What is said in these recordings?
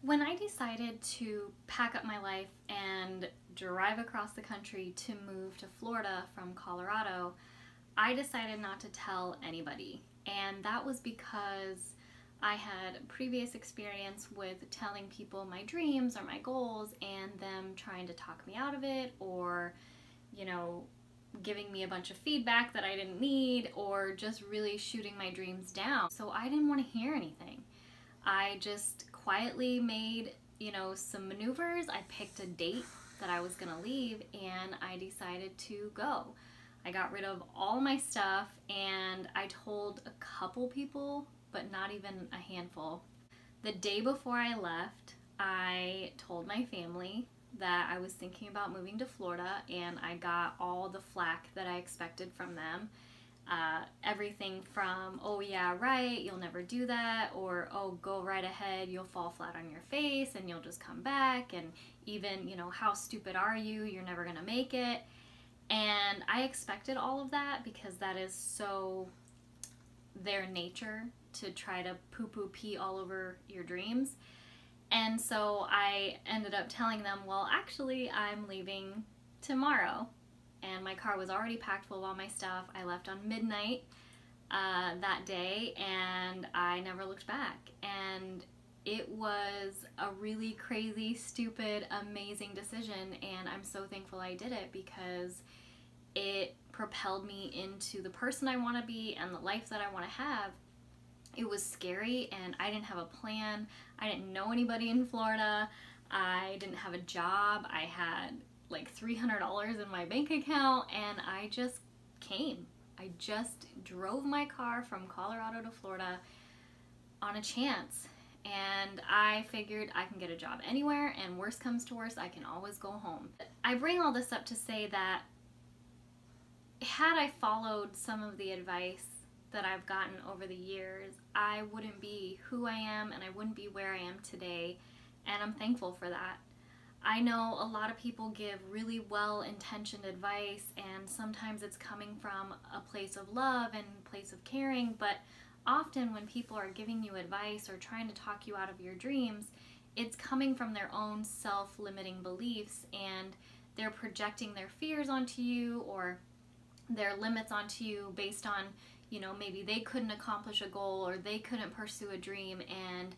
When I decided to pack up my life and drive across the country to move to Florida from Colorado, I decided not to tell anybody. And that was because I had previous experience with telling people my dreams or my goals and them trying to talk me out of it, or, you know, giving me a bunch of feedback that I didn't need, or just really shooting my dreams down. So I didn't want to hear anything. I just quietly made, some maneuvers. I picked a date that I was going to leave and I decided to go. I got rid of all my stuff and I told a couple people, but not even a handful. The day before I left, I told my family that I was thinking about moving to Florida, and I got all the flack that I expected from them. Everything from, oh yeah, right, you'll never do that, or oh, go right ahead, you'll fall flat on your face and you'll just come back, and even, how stupid are you, you're never gonna make it. And I expected all of that because that is so their nature, to try to poo-poo pee all over your dreams. And so I ended up telling them, well, actually, I'm leaving tomorrow. And my car was already packed full of all my stuff. I left on midnight that day, and I never looked back. And it was a really crazy, stupid, amazing decision, and I'm so thankful I did it because it propelled me into the person I want to be and the life that I want to have. It was scary, and I didn't have a plan. I didn't know anybody in Florida. I didn't have a job. I had like $300 in my bank account, and I just came. I just drove my car from Colorado to Florida on a chance, and I figured I can get a job anywhere, and worst comes to worst, I can always go home. I bring all this up to say that had I followed some of the advice that I've gotten over the years, I wouldn't be who I am and I wouldn't be where I am today, and I'm thankful for that. I know a lot of people give really well-intentioned advice, and sometimes it's coming from a place of love and a place of caring, but often when people are giving you advice or trying to talk you out of your dreams, it's coming from their own self-limiting beliefs, and they're projecting their fears onto you or their limits onto you based on, maybe they couldn't accomplish a goal or they couldn't pursue a dream, and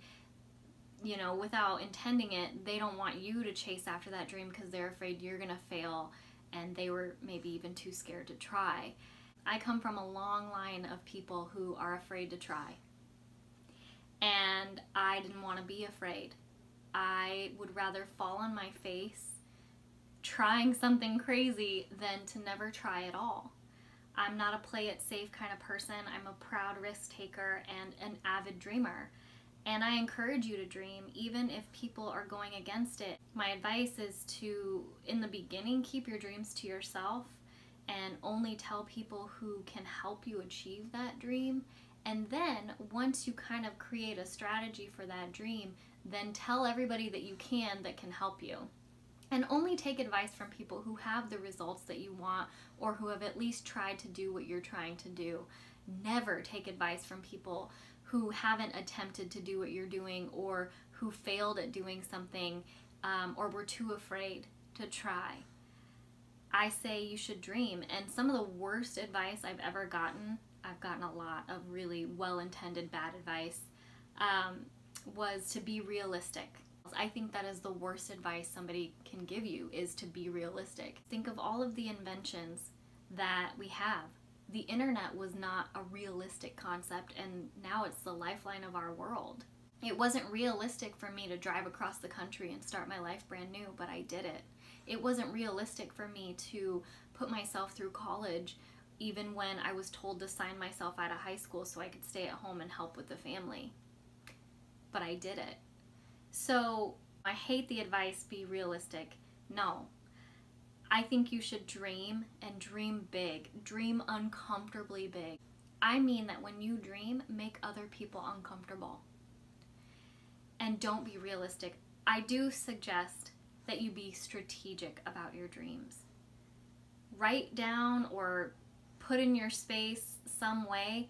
without intending it, they don't want you to chase after that dream because they're afraid you're gonna fail, and they were maybe even too scared to try. I come from a long line of people who are afraid to try, and I didn't want to be afraid. I would rather fall on my face trying something crazy than to never try at all. I'm not a play it safe kind of person. I'm a proud risk taker and an avid dreamer. And I encourage you to dream, even if people are going against it. My advice is to, in the beginning, keep your dreams to yourself and only tell people who can help you achieve that dream. And then, once you kind of create a strategy for that dream, then tell everybody that you can that can help you. And only take advice from people who have the results that you want, or who have at least tried to do what you're trying to do. Never take advice from people who haven't attempted to do what you're doing, or who failed at doing something, or were too afraid to try. I say you should dream. And some of the worst advice I've ever gotten, I've gotten a lot of really well-intended bad advice, was to be realistic. I think that is the worst advice somebody can give you, is to be realistic. Think of all of the inventions that we have. The internet was not a realistic concept, and now it's the lifeline of our world. It wasn't realistic for me to drive across the country and start my life brand new, but I did it. It wasn't realistic for me to put myself through college even when I was told to sign myself out of high school so I could stay at home and help with the family. But I did it. So I hate the advice, be realistic. No. I think you should dream, and dream big. Dream uncomfortably big. I mean that when you dream, make other people uncomfortable. And don't be realistic. I do suggest that you be strategic about your dreams. Write down or put in your space some way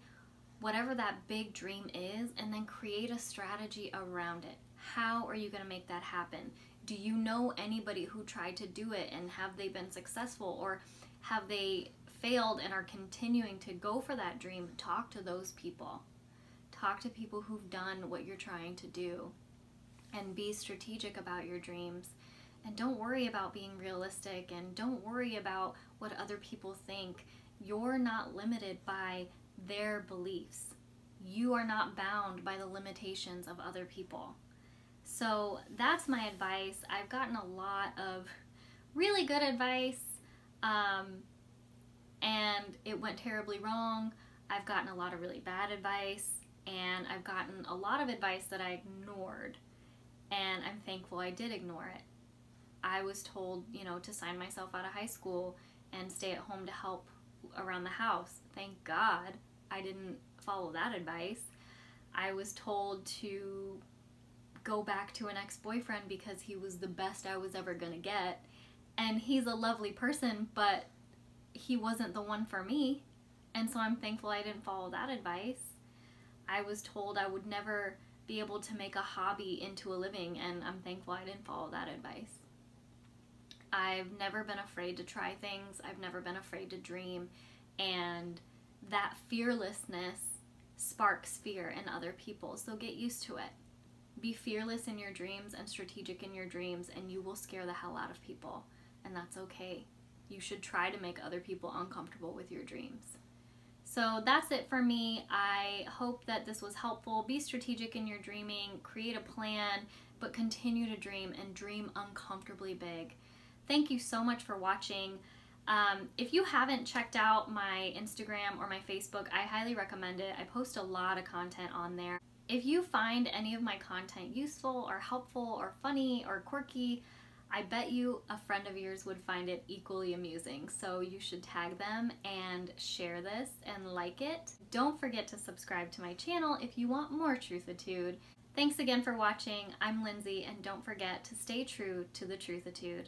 whatever that big dream is, and then create a strategy around it. How are you going to make that happen? Do you know anybody who tried to do it, and have they been successful, or have they failed and are continuing to go for that dream? Talk to those people. Talk to people who've done what you're trying to do, and be strategic about your dreams. And don't worry about being realistic, and don't worry about what other people think. You're not limited by their beliefs. You are not bound by the limitations of other people. So that's my advice. I've gotten a lot of really good advice, and it went terribly wrong. I've gotten a lot of really bad advice, and I've gotten a lot of advice that I ignored, and I'm thankful I did ignore it. I was told, to sign myself out of high school and stay at home to help around the house. Thank God I didn't follow that advice. I was told to go back to an ex-boyfriend because he was the best I was ever gonna get. And he's a lovely person, but he wasn't the one for me. And so I'm thankful I didn't follow that advice. I was told I would never be able to make a hobby into a living, and I'm thankful I didn't follow that advice. I've never been afraid to try things. I've never been afraid to dream. And that fearlessness sparks fear in other people. So get used to it. Be fearless in your dreams and strategic in your dreams, and you will scare the hell out of people. And that's okay. You should try to make other people uncomfortable with your dreams. So that's it for me. I hope that this was helpful. Be strategic in your dreaming. Create a plan, but continue to dream, and dream uncomfortably big. Thank you so much for watching. If you haven't checked out my Instagram or my Facebook, I highly recommend it. I post a lot of content on there. If you find any of my content useful or helpful or funny or quirky, I bet you a friend of yours would find it equally amusing. So you should tag them and share this and like it. Don't forget to subscribe to my channel if you want more Truthatude. Thanks again for watching. I'm Lindsay, and don't forget to stay true to the Truthatude.